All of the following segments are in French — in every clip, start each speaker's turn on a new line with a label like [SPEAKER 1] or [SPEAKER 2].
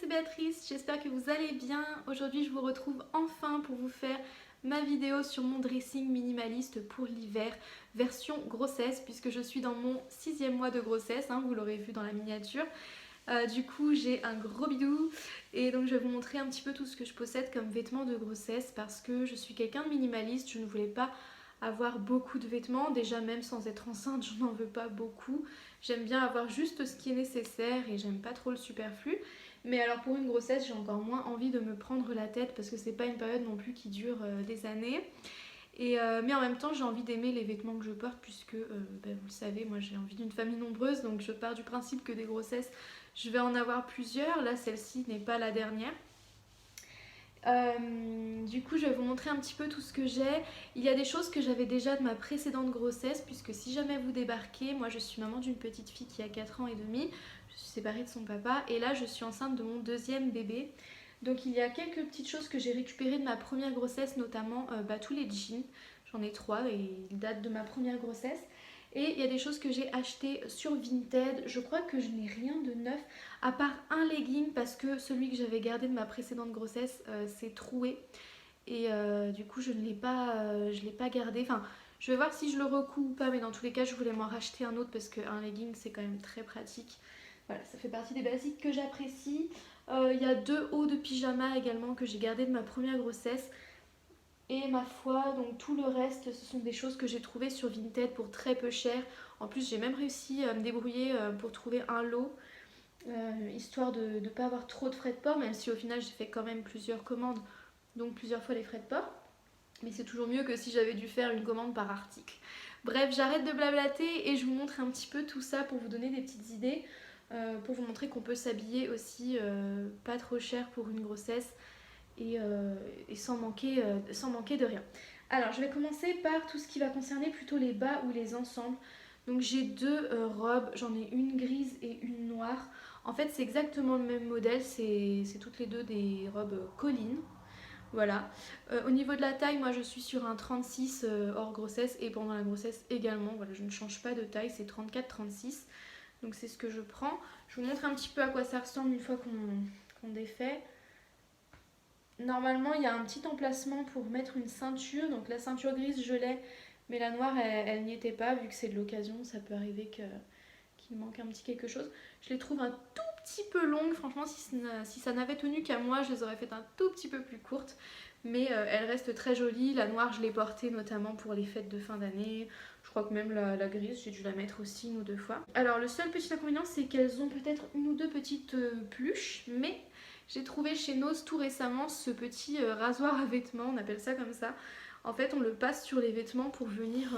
[SPEAKER 1] c'est Béatrice, j'espère que vous allez bien. Aujourd'hui je vous retrouve enfin pour vous faire ma vidéo sur mon dressing minimaliste pour l'hiver, version grossesse, puisque je suis dans mon 6e mois de grossesse, hein, vous l'aurez vu dans la miniature. Du coup j'ai un gros bidou et donc je vais vous montrer un petit peu tout ce que je possède comme vêtements de grossesse parce que je suis quelqu'un de minimaliste, je ne voulais pas avoir beaucoup de vêtements, déjà même sans être enceinte je n'en veux pas beaucoup, j'aime bien avoir juste ce qui est nécessaire et j'aime pas trop le superflu, mais alors pour une grossesse j'ai encore moins envie de me prendre la tête parce que c'est pas une période non plus qui dure des années. Mais en même temps j'ai envie d'aimer les vêtements que je porte puisque vous le savez, moi j'ai envie d'une famille nombreuse, donc je pars du principe que des grossesses je vais en avoir plusieurs. Là celle-ci n'est pas la dernière. Du coup je vais vous montrer un petit peu tout ce que j'ai. Il y a des choses que j'avais déjà de ma précédente grossesse, puisque si jamais vous débarquez, moi je suis maman d'une petite fille qui a 4 ans et demi, je suis séparée de son papa et là je suis enceinte de mon deuxième bébé. Donc il y a quelques petites choses que j'ai récupérées de ma première grossesse, notamment tous les jeans. J'en ai 3 et ils datent de ma première grossesse. Et il y a des choses que j'ai achetées sur Vinted. Je crois que je n'ai rien de neuf, à part un legging, parce que celui que j'avais gardé de ma précédente grossesse s'est troué. Et du coup je ne l'ai pas gardé. Enfin, je vais voir si je le recouds ou pas, mais dans tous les cas je voulais m'en racheter un autre parce qu'un legging c'est quand même très pratique. Voilà, ça fait partie des basiques que j'apprécie. Il y a 2 hauts de pyjama également que j'ai gardés de ma première grossesse. Et ma foi, donc tout le reste, ce sont des choses que j'ai trouvées sur Vinted pour très peu cher. En plus, j'ai même réussi à me débrouiller pour trouver un lot, histoire de ne pas avoir trop de frais de port, même si au final j'ai fait quand même plusieurs commandes, donc plusieurs fois les frais de port. Mais c'est toujours mieux que si j'avais dû faire une commande par article. Bref, j'arrête de blablater et je vous montre un petit peu tout ça pour vous donner des petites idées, pour vous montrer qu'on peut s'habiller aussi pas trop cher pour une grossesse et sans manquer de rien. Alors, je vais commencer par tout ce qui va concerner plutôt les bas ou les ensembles. Donc j'ai 2 robes, j'en ai une grise et une noire. En fait, c'est exactement le même modèle, c'est toutes les deux des robes Colline. Voilà. Au niveau de la taille, moi je suis sur un 36 hors grossesse et pendant la grossesse également. Voilà, je ne change pas de taille, c'est 34-36. Donc c'est ce que je prends. Je vous montre un petit peu à quoi ça ressemble une fois qu'on défait. Normalement, il y a un petit emplacement pour mettre une ceinture. Donc la ceinture grise, je l'ai, mais la noire, elle n'y était pas. Vu que c'est de l'occasion, ça peut arriver qu'il manque un petit quelque chose. Je les trouve un tout petit peu longues. Franchement, si ça n'avait tenu qu'à moi, je les aurais faites un tout petit peu plus courtes. Mais elles restent très jolies. La noire, je l'ai portée notamment pour les fêtes de fin d'année. Je crois que même la grise, j'ai dû la mettre aussi 1 ou 2 fois. Alors le seul petit inconvénient, c'est qu'elles ont peut-être 1 ou 2 petites pluches, mais j'ai trouvé chez Nose tout récemment ce petit rasoir à vêtements, on appelle ça comme ça. En fait, on le passe sur les vêtements pour venir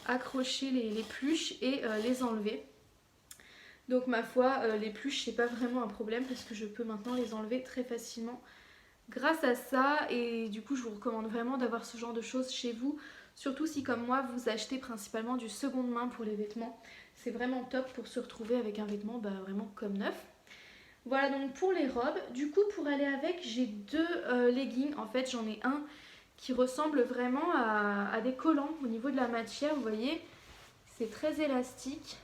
[SPEAKER 1] accrocher les pluches et les enlever. Donc ma foi, les pluches c'est pas vraiment un problème parce que je peux maintenant les enlever très facilement grâce à ça. Et du coup je vous recommande vraiment d'avoir ce genre de choses chez vous, surtout si comme moi vous achetez principalement du seconde main pour les vêtements. C'est vraiment top pour se retrouver avec un vêtement vraiment comme neuf. Voilà donc pour les robes. Du coup pour aller avec, j'ai 2 leggings. En fait j'en ai un qui ressemble vraiment à des collants au niveau de la matière. Vous voyez, c'est très élastique.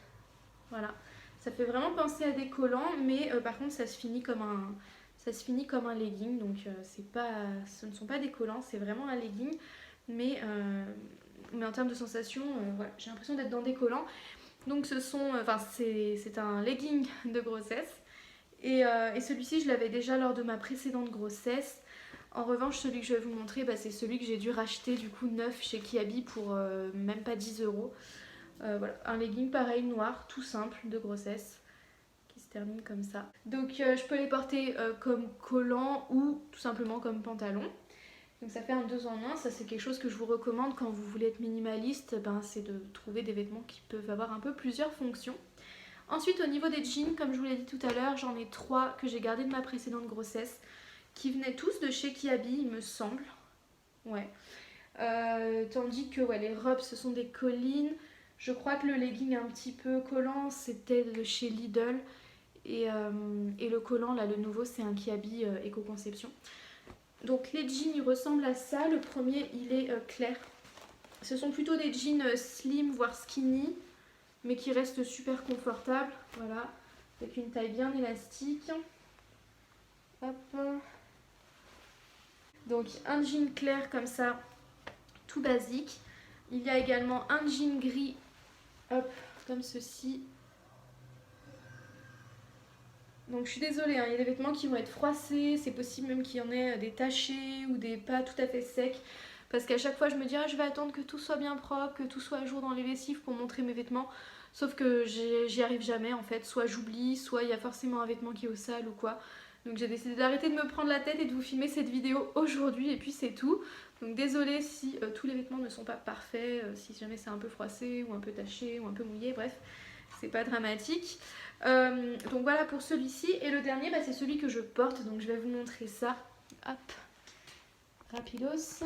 [SPEAKER 1] Voilà, ça fait vraiment penser à des collants, mais par contre ça se finit comme un legging. Donc ce ne sont pas des collants, c'est vraiment un legging. Mais en termes de sensation, voilà, j'ai l'impression d'être dans des collants. Donc c'est un legging de grossesse. Et celui-ci, je l'avais déjà lors de ma précédente grossesse. En revanche, celui que je vais vous montrer, c'est celui que j'ai dû racheter du coup neuf chez Kiabi pour même pas 10 euros. Voilà, un legging pareil, noir, tout simple, de grossesse, qui se termine comme ça. Donc je peux les porter comme collant ou tout simplement comme pantalon. Donc ça fait un 2 en 1, ça c'est quelque chose que je vous recommande quand vous voulez être minimaliste, c'est de trouver des vêtements qui peuvent avoir un peu plusieurs fonctions. Ensuite au niveau des jeans, comme je vous l'ai dit tout à l'heure, j'en ai 3 que j'ai gardés de ma précédente grossesse, qui venaient tous de chez Kiabi il me semble. Ouais. Tandis que les robes ce sont des Collines. Je crois que le legging un petit peu collant c'était de chez Lidl. Et le collant là, le nouveau, c'est un Kiabi Éco-Conception. Donc les jeans ils ressemblent à ça. Le premier il est clair. Ce sont plutôt des jeans slim voire skinny, mais qui restent super confortables, voilà, avec une taille bien élastique. Hop. Donc un jean clair comme ça, tout basique. Il y a également un jean gris, hop, comme ceci. Donc je suis désolée, hein, il y a des vêtements qui vont être froissés, c'est possible même qu'il y en ait des tachés ou des pas tout à fait secs. Parce qu'à chaque fois je me dis, ah, je vais attendre que tout soit bien propre, que tout soit à jour dans les lessives pour montrer mes vêtements. Sauf que j'y arrive jamais en fait, soit j'oublie, soit il y a forcément un vêtement qui est au sale ou quoi. Donc j'ai décidé d'arrêter de me prendre la tête et de vous filmer cette vidéo aujourd'hui et puis c'est tout. Donc désolée si tous les vêtements ne sont pas parfaits, si jamais c'est un peu froissé ou un peu taché ou un peu mouillé, bref, c'est pas dramatique. Donc voilà pour celui-ci. Et le dernier, bah, c'est celui que je porte. Donc je vais vous montrer ça. Hop, rapidos.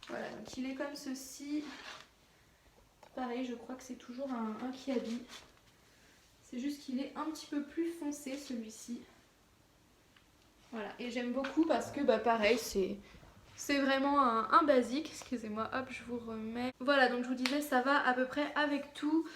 [SPEAKER 1] Voilà, donc il est comme ceci. Pareil, je crois que c'est toujours un Kiabi. C'est juste qu'il est un petit peu plus foncé celui-ci. Voilà, et j'aime beaucoup parce que bah pareil, c'est vraiment un basique. Excusez-moi, hop, je vous remets. Voilà, donc je vous disais, ça va à peu près avec tout.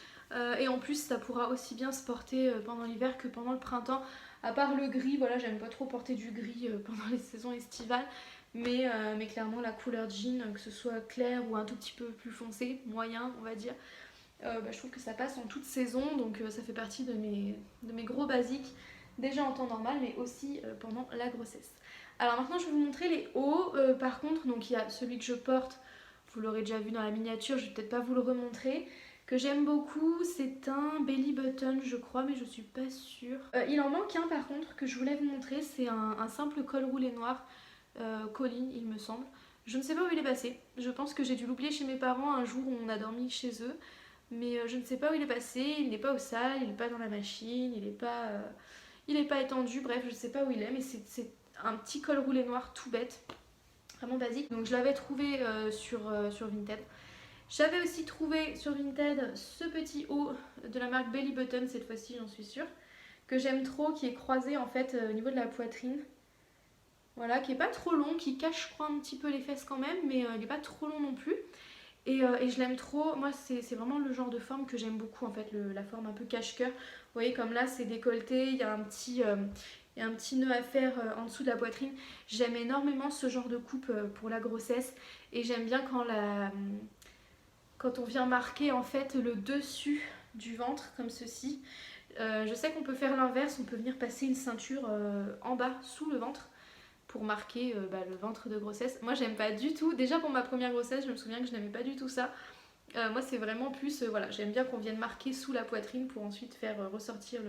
[SPEAKER 1] Et en plus, ça pourra aussi bien se porter pendant l'hiver que pendant le printemps. À part le gris, voilà, j'aime pas trop porter du gris pendant les saisons estivales. Mais clairement, la couleur jean, que ce soit clair ou un tout petit peu plus foncé, moyen, on va dire, bah, je trouve que ça passe en toute saison. Donc ça fait partie de mes gros basiques, déjà en temps normal, mais aussi pendant la grossesse. Alors maintenant, je vais vous montrer les hauts. Par contre, donc il y a celui que je porte, vous l'aurez déjà vu dans la miniature, je vais peut-être pas vous le remontrer, que j'aime beaucoup, c'est un belly button je crois, mais je suis pas sûre. Il en manque un par contre que je voulais vous montrer, c'est un simple col roulé noir, Colline il me semble. Je ne sais pas où il est passé, je pense que j'ai dû l'oublier chez mes parents un jour où on a dormi chez eux, mais je ne sais pas où il est passé, il n'est pas au sale, il n'est pas dans la machine, il n'est pas étendu, bref je ne sais pas où il est, mais c'est un petit col roulé noir tout bête, vraiment basique. Donc je l'avais trouvé sur Vinted. J'avais aussi trouvé sur Vinted ce petit haut de la marque Belly Button, cette fois-ci j'en suis sûre, que j'aime trop, qui est croisé en fait au niveau de la poitrine. Voilà, qui est pas trop long, qui cache je crois un petit peu les fesses quand même, mais il n'est pas trop long non plus. Et je l'aime trop, moi c'est vraiment le genre de forme que j'aime beaucoup en fait, la forme un peu cache-cœur. Vous voyez comme là c'est décolleté, il y a un petit nœud à faire en dessous de la poitrine. J'aime énormément ce genre de coupe pour la grossesse et j'aime bien quand on vient marquer en fait le dessus du ventre comme ceci. Je sais qu'on peut faire l'inverse, on peut venir passer une ceinture en bas sous le ventre pour marquer le ventre de grossesse. Moi j'aime pas du tout, déjà pour ma première grossesse je me souviens que je n'aimais pas du tout ça. Moi c'est vraiment plus, voilà, j'aime bien qu'on vienne marquer sous la poitrine pour ensuite faire ressortir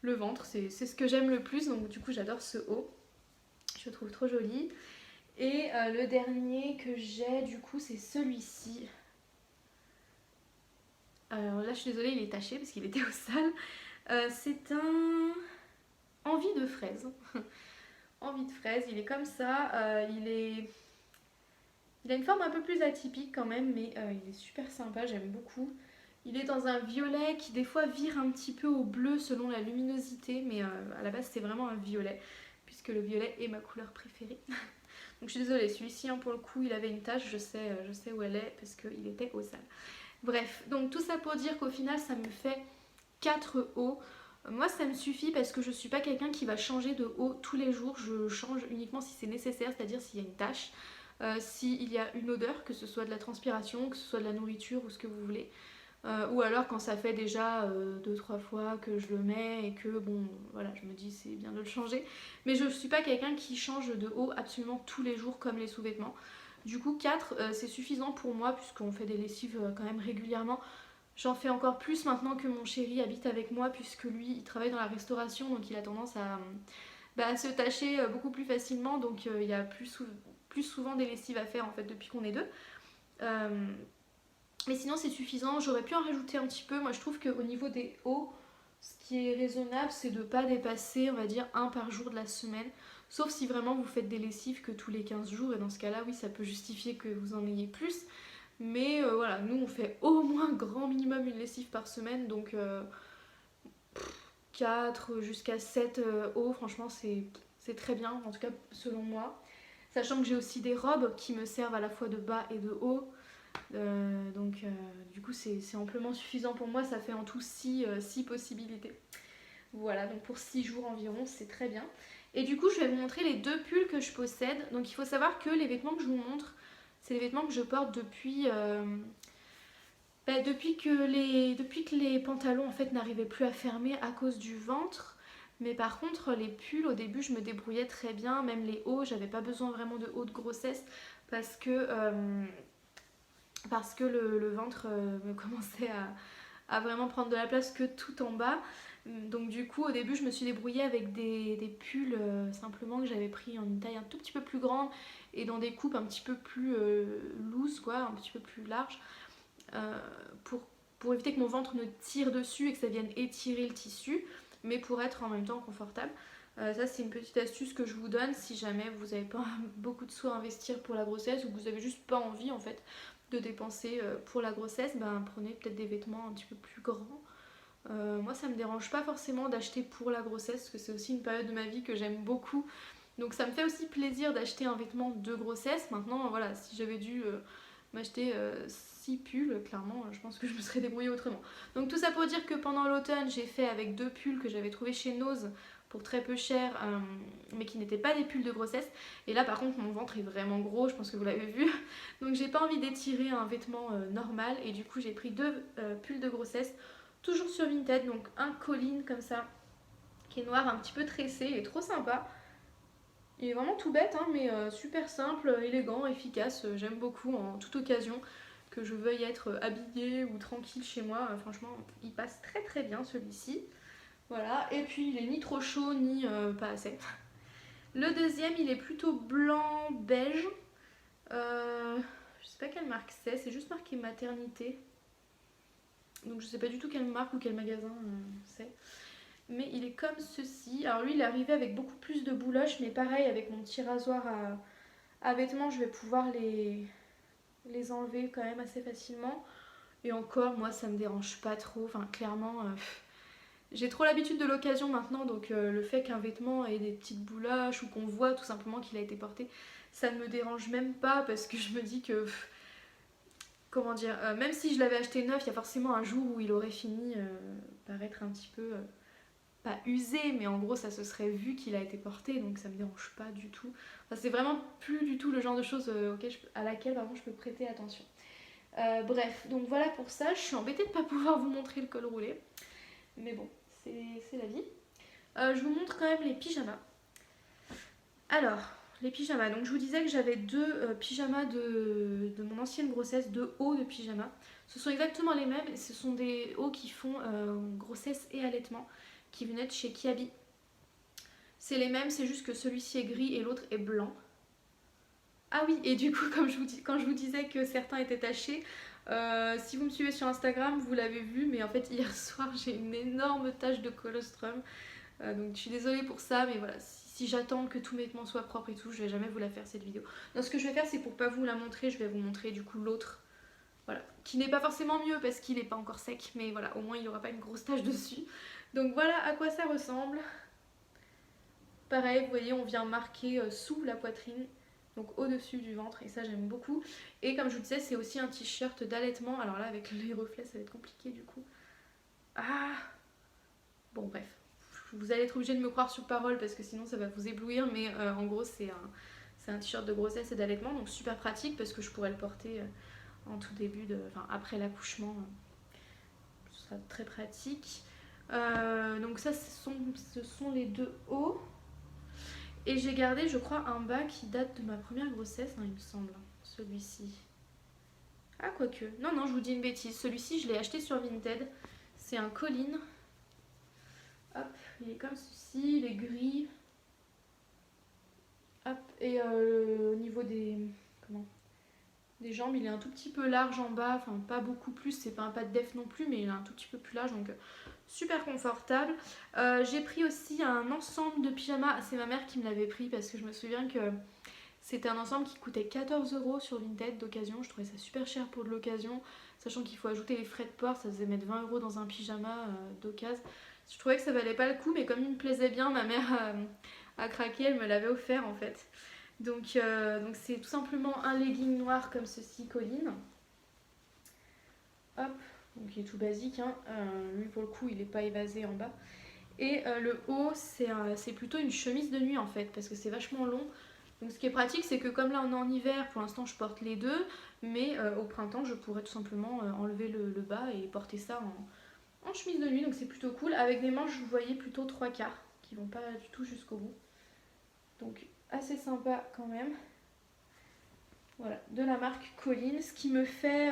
[SPEAKER 1] le ventre, c'est ce que j'aime le plus, donc du coup j'adore ce haut, je le trouve trop joli. Et le dernier que j'ai du coup c'est celui-ci. Alors là je suis désolée, il est taché parce qu'il était au sale. C'est un envie de fraise. Envie de fraise, il est comme ça, il a une forme un peu plus atypique quand même, mais il est super sympa, j'aime beaucoup. Il est dans un violet qui des fois vire un petit peu au bleu selon la luminosité, mais à la base c'est vraiment un violet, puisque le violet est ma couleur préférée. Donc je suis désolée, celui-ci hein, pour le coup il avait une tache, je sais où elle est, parce qu'il était au sale. Bref, donc tout ça pour dire qu'au final ça me fait 4 hauts. Moi ça me suffit parce que je suis pas quelqu'un qui va changer de haut tous les jours, je change uniquement si c'est nécessaire, c'est-à-dire s'il y a une tache, s'il y a une odeur, que ce soit de la transpiration, que ce soit de la nourriture ou ce que vous voulez, ou alors quand ça fait déjà 2-3 fois que je le mets et que bon voilà je me dis c'est bien de le changer, mais je suis pas quelqu'un qui change de haut absolument tous les jours comme les sous-vêtements. Du coup 4 c'est suffisant pour moi puisqu'on fait des lessives quand même régulièrement. J'en fais encore plus maintenant que mon chéri habite avec moi puisque lui il travaille dans la restauration donc il a tendance à se tacher beaucoup plus facilement, donc il y a plus souvent des lessives à faire en fait depuis qu'on est deux. Mais sinon c'est suffisant, j'aurais pu en rajouter un petit peu. Moi je trouve qu'au niveau des hauts, ce qui est raisonnable c'est de ne pas dépasser on va dire un par jour de la semaine. Sauf si vraiment vous faites des lessives que tous les 15 jours et dans ce cas là oui ça peut justifier que vous en ayez plus. Mais voilà, nous on fait au moins grand minimum une lessive par semaine, donc 4 jusqu'à 7 hauts, franchement c'est très bien, en tout cas selon moi. Sachant que j'ai aussi des robes qui me servent à la fois de bas et de haut, donc du coup c'est amplement suffisant pour moi, ça fait en tout 6 possibilités. Voilà, donc pour 6 jours environ, c'est très bien. Et du coup, je vais vous montrer les 2 pulls que je possède. Donc il faut savoir que les vêtements que je vous montre, c'est les vêtements que je porte depuis que les pantalons en fait n'arrivaient plus à fermer à cause du ventre. Mais par contre, les pulls, au début, je me débrouillais très bien. Même les hauts, j'avais pas besoin vraiment de hauts de grossesse parce que, le ventre me commençait à vraiment prendre de la place que tout en bas. Donc du coup, au début, je me suis débrouillée avec des pulls simplement que j'avais pris en une taille un tout petit peu plus grande et dans des coupes un petit peu plus loose, quoi, un petit peu plus larges, euh, pour, pour éviter que mon ventre ne tire dessus et que ça vienne étirer le tissu, mais pour être en même temps confortable. Ça, c'est une petite astuce que je vous donne si jamais vous n'avez pas beaucoup de sous à investir pour la grossesse ou que vous n'avez juste pas envie en fait de dépenser pour la grossesse. Ben, prenez peut-être des vêtements un petit peu plus grands. Moi, ça me dérange pas forcément d'acheter pour la grossesse parce que c'est aussi une période de ma vie que j'aime beaucoup. Donc ça me fait aussi plaisir d'acheter un vêtement de grossesse. Maintenant, voilà, si j'avais dû m'acheter 6 pulls, clairement, je pense que je me serais débrouillée autrement. Donc tout ça pour dire que pendant l'automne, j'ai fait avec 2 pulls que j'avais trouvés chez Nose pour très peu cher, mais qui n'étaient pas des pulls de grossesse. Et là, par contre, mon ventre est vraiment gros, je pense que vous l'avez vu. Donc j'ai pas envie d'étirer un vêtement normal. Et du coup, j'ai pris 2 pulls de grossesse, toujours sur Vinted. Donc un colline comme ça, qui est noir, un petit peu tressé, il est trop sympa. Il est vraiment tout bête, hein, mais super simple, élégant, efficace. J'aime beaucoup en toute occasion, que je veuille être habillée ou tranquille chez moi. Franchement, il passe très très bien celui-ci. Voilà, et puis il est ni trop chaud ni pas assez. Le deuxième, il est plutôt blanc beige. Je sais pas quelle marque c'est juste marqué maternité. Donc je sais pas du tout quelle marque ou quel magasin c'est. Mais il est comme ceci. Alors lui, il est arrivé avec beaucoup plus de bouloches, mais pareil, avec mon petit rasoir à vêtements, je vais pouvoir les enlever quand même assez facilement. Et encore, moi, ça me dérange pas trop. Enfin, clairement, j'ai trop l'habitude de l'occasion maintenant, donc le fait qu'un vêtement ait des petites bouloches ou qu'on voit tout simplement qu'il a été porté, ça ne me dérange même pas parce que je me dis que, comment dire, même si je l'avais acheté neuf, il y a forcément un jour où il aurait fini par être un petit peu, pas usé, mais en gros ça se serait vu qu'il a été porté, donc ça me dérange pas du tout. Enfin, c'est vraiment plus du tout le genre de choses à laquelle pardon, je peux prêter attention. Bref, donc voilà pour ça. Je suis embêtée de ne pas pouvoir vous montrer le col roulé. Mais bon, c'est la vie. Je vous montre quand même les pyjamas. Alors, les pyjamas. Donc je vous disais que j'avais 2 pyjamas de mon ancienne grossesse, 2 hauts de pyjama. Ce sont exactement les mêmes. Ce sont des hauts qui font grossesse et allaitement, qui venaient de chez Kiabi. C'est les mêmes, c'est juste que celui-ci est gris et l'autre est blanc. Ah oui, et du coup, quand je vous disais que certains étaient tachés, si vous me suivez sur Instagram, vous l'avez vu, mais en fait hier soir j'ai une énorme tache de colostrum. Donc je suis désolée pour ça, mais voilà, si j'attends que tous mes vêtements soient propres et tout, je vais jamais vous la faire cette vidéo. Donc ce que je vais faire, c'est pour pas vous la montrer, je vais vous montrer du coup l'autre. Voilà, qui n'est pas forcément mieux parce qu'il n'est pas encore sec, mais voilà, au moins il n'y aura pas une grosse tache dessus. Donc voilà à quoi ça ressemble. Pareil, vous voyez, on vient marquer sous la poitrine, donc au-dessus du ventre, et ça j'aime beaucoup. Et comme je vous disais, c'est aussi un t-shirt d'allaitement. Alors là, avec les reflets, ça va être compliqué du coup. Ah, bon bref, vous allez être obligé de me croire sur parole parce que sinon ça va vous éblouir, mais en gros c'est un t-shirt de grossesse et d'allaitement, donc super pratique parce que je pourrais le porter en tout début enfin après l'accouchement, ce sera très pratique. Donc ça ce sont les 2 hauts. Et j'ai gardé, je crois, un bas qui date de ma première grossesse, hein, il me semble, celui-ci. Ah, quoique. Non, non, je vous dis une bêtise. Celui-ci, je l'ai acheté sur Vinted. C'est un colline. Hop, il est comme ceci, il est gris. Hop, et au niveau des jambes, il est un tout petit peu large en bas. Enfin, pas beaucoup plus, c'est pas un pas de def non plus, mais il est un tout petit peu plus large, donc super confortable. J'ai pris aussi un ensemble de pyjamas. C'est ma mère qui me l'avait pris parce que je me souviens que c'était un ensemble qui coûtait 14 € sur Vinted d'occasion. Je trouvais ça super cher pour de l'occasion, sachant qu'il faut ajouter les frais de port. Ça faisait mettre 20 € dans un pyjama d'occasion. Je trouvais que ça valait pas le coup, mais comme il me plaisait bien, ma mère a craqué, elle me l'avait offert en fait. Donc c'est tout simplement un legging noir comme ceci, colline. Hop, donc il est tout basique, hein. Lui pour le coup il n'est pas évasé en bas. Et le haut c'est plutôt une chemise de nuit en fait parce que c'est vachement long. Donc ce qui est pratique c'est que comme là on est en hiver, pour l'instant je porte les deux, mais au printemps je pourrais tout simplement enlever le bas et porter ça en chemise de nuit, donc c'est plutôt cool. Avec des manches vous voyez plutôt 3/4 qui vont pas du tout jusqu'au bout. Donc assez sympa quand même. Voilà, de la marque Collins, ce qui me fait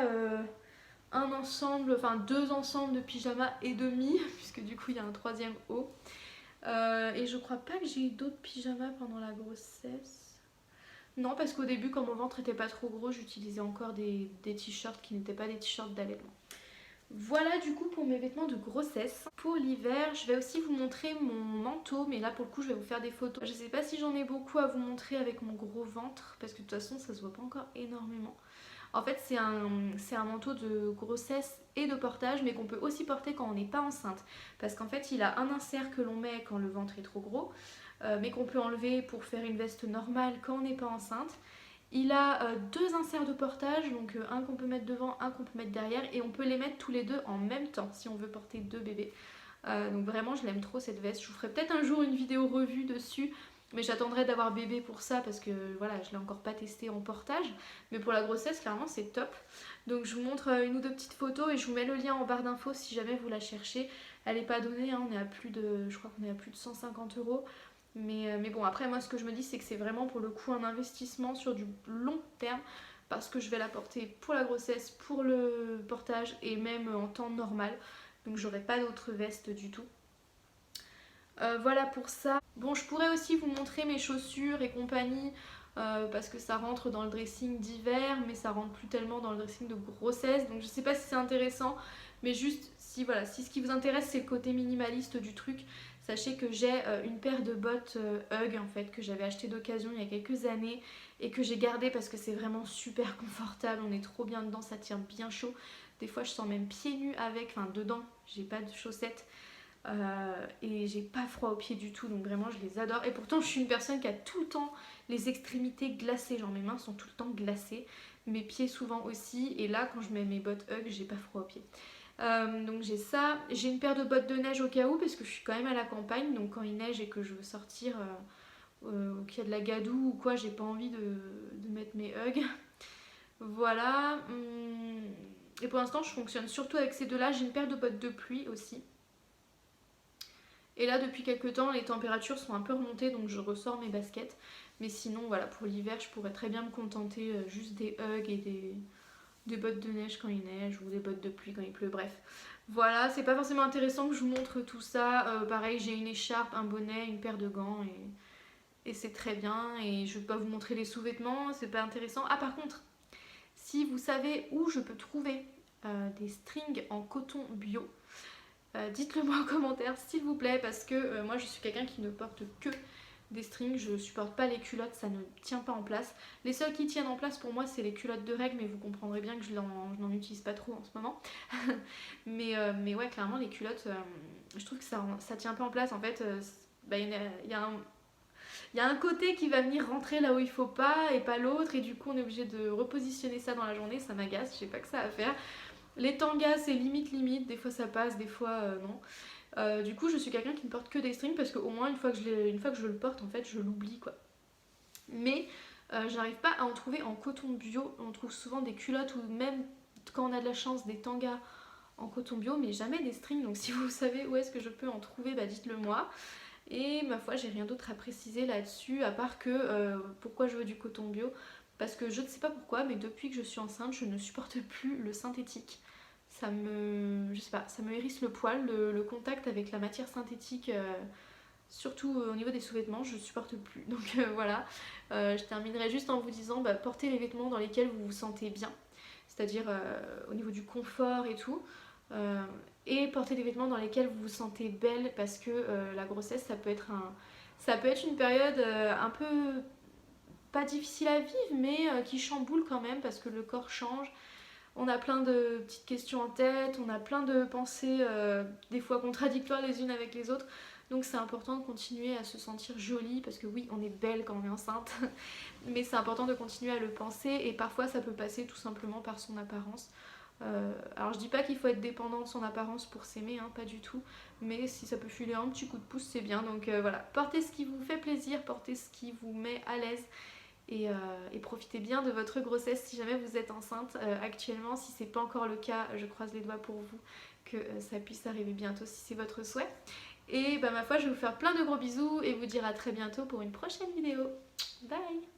[SPEAKER 1] un ensemble, enfin 2 ensembles de pyjamas et demi, puisque du coup il y a un troisième haut. Et je crois pas que j'ai eu d'autres pyjamas pendant la grossesse. Non, parce qu'au début, quand mon ventre était pas trop gros, j'utilisais encore des t-shirts qui n'étaient pas des t-shirts d'allaitement. Voilà du coup pour mes vêtements de grossesse. Pour l'hiver, je vais aussi vous montrer mon manteau, mais là pour le coup je vais vous faire des photos. Je sais pas si j'en ai beaucoup à vous montrer avec mon gros ventre, parce que de toute façon ça se voit pas encore énormément. En fait c'est un manteau de grossesse et de portage, mais qu'on peut aussi porter quand on n'est pas enceinte. Parce qu'en fait il a un insert que l'on met quand le ventre est trop gros, mais qu'on peut enlever pour faire une veste normale quand on n'est pas enceinte. Il a 2 inserts de portage, donc un qu'on peut mettre devant, un qu'on peut mettre derrière, et on peut les mettre tous les deux en même temps si on veut porter 2 bébés. Donc vraiment je l'aime trop cette veste. Je vous ferai peut-être un jour une vidéo revue dessus, mais j'attendrai d'avoir bébé pour ça parce que voilà, je l'ai encore pas testé en portage. Mais pour la grossesse, clairement c'est top. Donc je vous montre une ou deux petites photos et je vous mets le lien en barre d'infos si jamais vous la cherchez. Elle n'est pas donnée, hein, on est à plus de, je crois qu'on est à plus de 150 €. Mais bon, après moi ce que je me dis c'est que c'est vraiment pour le coup un investissement sur du long terme parce que je vais la porter pour la grossesse, pour le portage et même en temps normal. Donc j'aurai pas d'autres vestes du tout. Voilà pour ça. Bon, je pourrais aussi vous montrer mes chaussures et compagnie parce que ça rentre dans le dressing d'hiver mais ça rentre plus tellement dans le dressing de grossesse. Donc je sais pas si c'est intéressant, mais juste si voilà, si ce qui vous intéresse c'est le côté minimaliste du truc, sachez que j'ai une paire de bottes Hug en fait que j'avais acheté d'occasion il y a quelques années et que j'ai gardé parce que c'est vraiment super confortable, on est trop bien dedans, ça tient bien chaud. Des fois je sens même pieds nus avec, enfin dedans, j'ai pas de chaussettes. Et j'ai pas froid aux pieds du tout, donc vraiment je les adore. Et pourtant je suis une personne qui a tout le temps les extrémités glacées, genre mes mains sont tout le temps glacées, mes pieds souvent aussi, et là quand je mets mes bottes Hug j'ai pas froid aux pieds. Donc j'ai ça, j'ai une paire de bottes de neige au cas où parce que je suis quand même à la campagne, donc quand il neige et que je veux sortir ou qu'il y a de la gadoue ou quoi, j'ai pas envie de mettre mes Hug. Voilà. Et pour l'instant je fonctionne surtout avec ces deux-là. J'ai une paire de bottes de pluie aussi. Et là depuis quelques temps les températures sont un peu remontées donc je ressors mes baskets. Mais sinon voilà, pour l'hiver je pourrais très bien me contenter juste des Hug et des bottes de neige quand il neige ou des bottes de pluie quand il pleut, bref. Voilà, c'est pas forcément intéressant que je vous montre tout ça. Pareil, j'ai une écharpe, un bonnet, une paire de gants et c'est très bien. Et je vais pas vous montrer les sous-vêtements, c'est pas intéressant. Ah par contre, si vous savez où je peux trouver des strings en coton bio, dites-le moi en commentaire s'il vous plaît parce que moi je suis quelqu'un qui ne porte que des strings, je supporte pas les culottes, ça ne tient pas en place. Les seules qui tiennent en place pour moi c'est les culottes de règles, mais vous comprendrez bien que je n'en utilise pas trop en ce moment. mais ouais, clairement les culottes, je trouve que ça tient pas en place en fait. Il y a un côté qui va venir rentrer là où il faut pas et pas l'autre, et du coup on est obligé de repositionner ça dans la journée, ça m'agace, je sais pas que ça à faire. Les tangas c'est limite, des fois ça passe, des fois non. Du coup je suis quelqu'un qui ne porte que des strings parce qu'au moins une fois que je le porte en fait je l'oublie quoi. Mais j'arrive pas à en trouver en coton bio, on trouve souvent des culottes ou même quand on a de la chance des tangas en coton bio mais jamais des strings, donc si vous savez où est-ce que je peux en trouver bah dites-le moi. Et ma foi j'ai rien d'autre à préciser là-dessus à part que pourquoi je veux du coton bio. Parce que je ne sais pas pourquoi, mais depuis que je suis enceinte, je ne supporte plus le synthétique. Je sais pas, ça me hérisse le poil, le contact avec la matière synthétique, surtout au niveau des sous-vêtements, je supporte plus. Donc voilà, je terminerai juste en vous disant, bah, portez les vêtements dans lesquels vous vous sentez bien, c'est-à-dire au niveau du confort et tout. Et portez des vêtements dans lesquels vous vous sentez belle parce que la grossesse, ça peut être une période un peu pas difficile à vivre mais qui chamboule quand même parce que le corps change. On a plein de petites questions en tête, on a plein de pensées des fois contradictoires les unes avec les autres. Donc c'est important de continuer à se sentir jolie parce que oui, on est belle quand on est enceinte, mais c'est important de continuer à le penser et parfois ça peut passer tout simplement par son apparence. Alors je dis pas qu'il faut être dépendant de son apparence pour s'aimer, hein, pas du tout, mais si ça peut filer un petit coup de pouce c'est bien. Donc voilà, portez ce qui vous fait plaisir, portez ce qui vous met à l'aise et profitez bien de votre grossesse si jamais vous êtes enceinte actuellement. Si c'est pas encore le cas, je croise les doigts pour vous que ça puisse arriver bientôt si c'est votre souhait. Et bah ma foi, je vais vous faire plein de gros bisous et vous dire à très bientôt pour une prochaine vidéo. Bye!